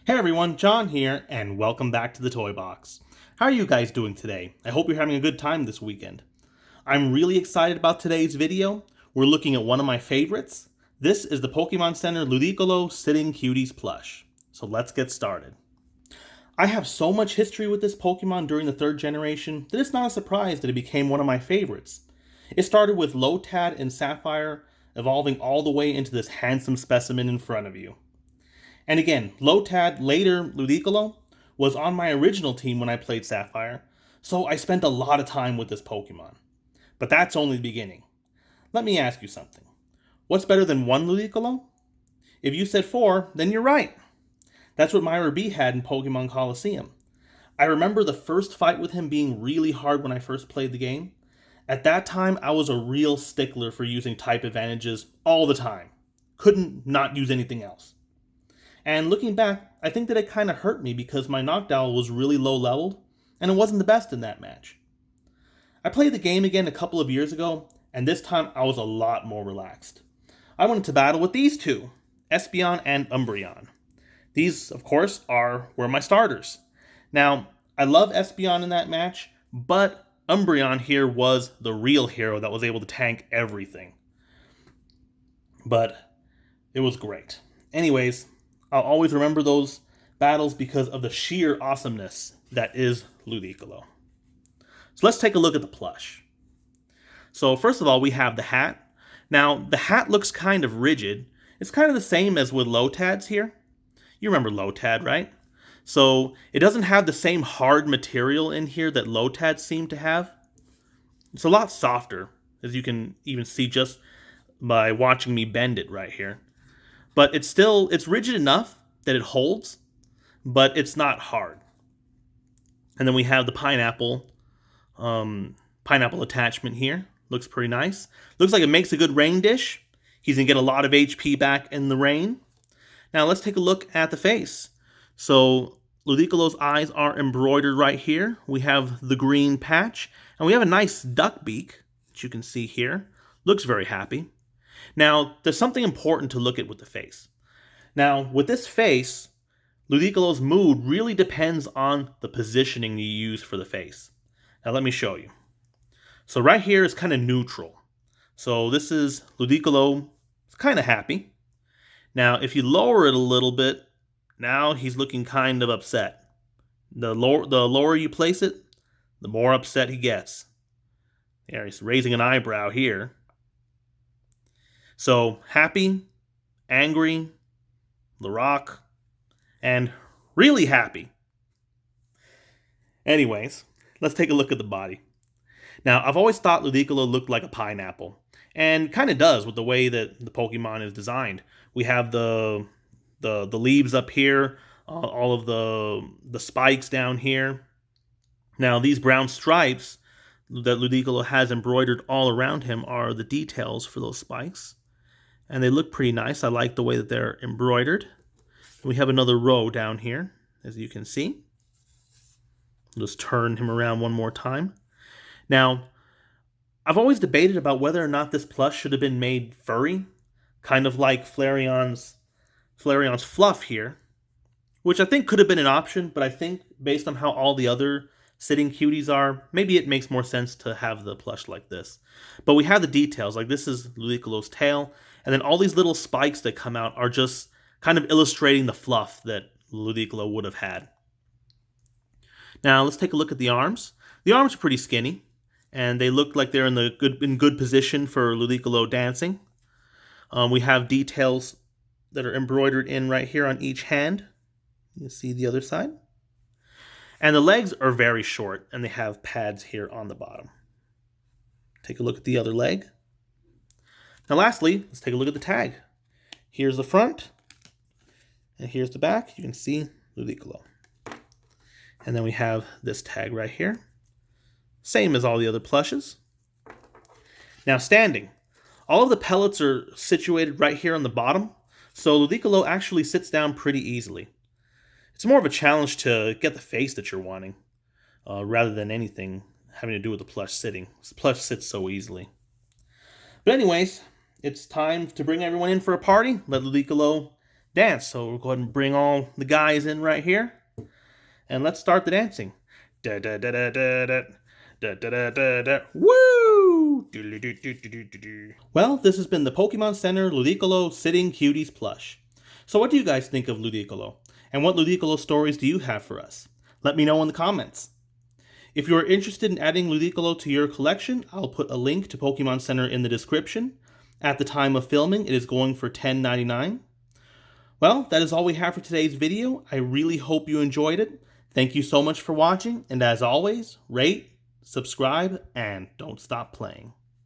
Hey everyone, John here, and welcome back to the Toy Box. How are you guys doing today? I hope you're having a good time this weekend. I'm really excited about today's video. We're looking at one of my favorites. This is the Pokemon Center Ludicolo Sitting Cuties Plush. So let's get started. I have so much history with this Pokemon during the third generation that it's not a surprise that it became one of my favorites. It started with Lotad and Sapphire, evolving all the way into this handsome specimen in front of you. And again, Lotad, later Ludicolo, was on my original team when I played Sapphire, so I spent a lot of time with this Pokemon. But that's only the beginning. Let me ask you something. What's better than one Ludicolo? If you said 4, then you're right. That's what Myra B had in Pokemon Coliseum. I remember the first fight with him being really hard when I first played the game. At that time, I was a real stickler for using type advantages all the time. Couldn't not use anything else. And looking back, I think that it kind of hurt me because my Noctowl was really low leveled, and it wasn't the best in that match. I played the game again a couple of years ago, and this time I was a lot more relaxed. I went into battle with these two, Espeon and Umbreon. These, of course, were my starters. Now, I love Espeon in that match, but Umbreon here was the real hero that was able to tank everything. But it was great. Anyways, I'll always remember those battles because of the sheer awesomeness that is Ludicolo. So let's take a look at the plush. So first of all, we have the hat. Now, the hat looks kind of rigid. It's kind of the same as with Lotad's here. You remember Lotad, right? So it doesn't have the same hard material in here that Lotad seemed to have. It's a lot softer, as you can even see just by watching me bend it right here. But it's rigid enough that it holds, but it's not hard. And then we have the pineapple attachment here. Looks pretty nice. Looks like it makes a good rain dish. He's going to get a lot of HP back in the rain. Now let's take a look at the face. So Ludicolo's eyes are embroidered right here. We have the green patch, and we have a nice duck beak that you can see here. Looks very happy. Now, there's something important to look at with the face. Now, with this face, Ludicolo's mood really depends on the positioning you use for the face. Now, let me show you. So right here is kind of neutral. So this is Ludicolo, kind of happy. Now, if you lower it a little bit, now he's looking kind of upset. The lower you place it, the more upset he gets. Yeah, he's raising an eyebrow here. So, happy, angry, the rock, and really happy. Anyways, let's take a look at the body. Now, I've always thought Ludicolo looked like a pineapple, and kind of does with the way that the Pokemon is designed. We have the leaves up here, all of the spikes down here. Now, these brown stripes that Ludicolo has embroidered all around him are the details for those spikes. And they look pretty nice. I like the way that they're embroidered. We have another row down here, as you can see. I'll just turn him around one more time. Now, I've always debated about whether or not this plush should have been made furry, kind of like Flareon's fluff here, which I think could have been an option, but I think based on how all the other sitting cuties are, maybe it makes more sense to have the plush like this. But we have the details, like this is Ludicolo's tail, and then all these little spikes that come out are just kind of illustrating the fluff that Ludicolo would have had. Now let's take a look at the arms. The arms are pretty skinny, and they look like they're in good position for Ludicolo dancing. We have details that are embroidered in right here on each hand. You see the other side. And the legs are very short, and they have pads here on the bottom. Take a look at the other leg. Now lastly, let's take a look at the tag. Here's the front, and here's the back. You can see Ludicolo. And then we have this tag right here. Same as all the other plushes. Now standing. All of the pellets are situated right here on the bottom, so Ludicolo actually sits down pretty easily. It's more of a challenge to get the face that you're wanting, rather than anything having to do with the plush sitting. The plush sits so easily. But anyways, it's time to bring everyone in for a party. Let Ludicolo dance. So we'll go ahead and bring all the guys in right here. And let's start the dancing. Da da da da da da. Da, da, da, da, da. Woo! Do, do, do, do, do, do, do. Well, this has been the Pokemon Center Ludicolo Sitting Cuties Plush. So what do you guys think of Ludicolo? And what Ludicolo stories do you have for us? Let me know in the comments. If you are interested in adding Ludicolo to your collection, I'll put a link to Pokemon Center in the description. At the time of filming, it is going for $10.99. Well, that is all we have for today's video. I really hope you enjoyed it. Thank you so much for watching, and as always, rate, subscribe, and don't stop playing.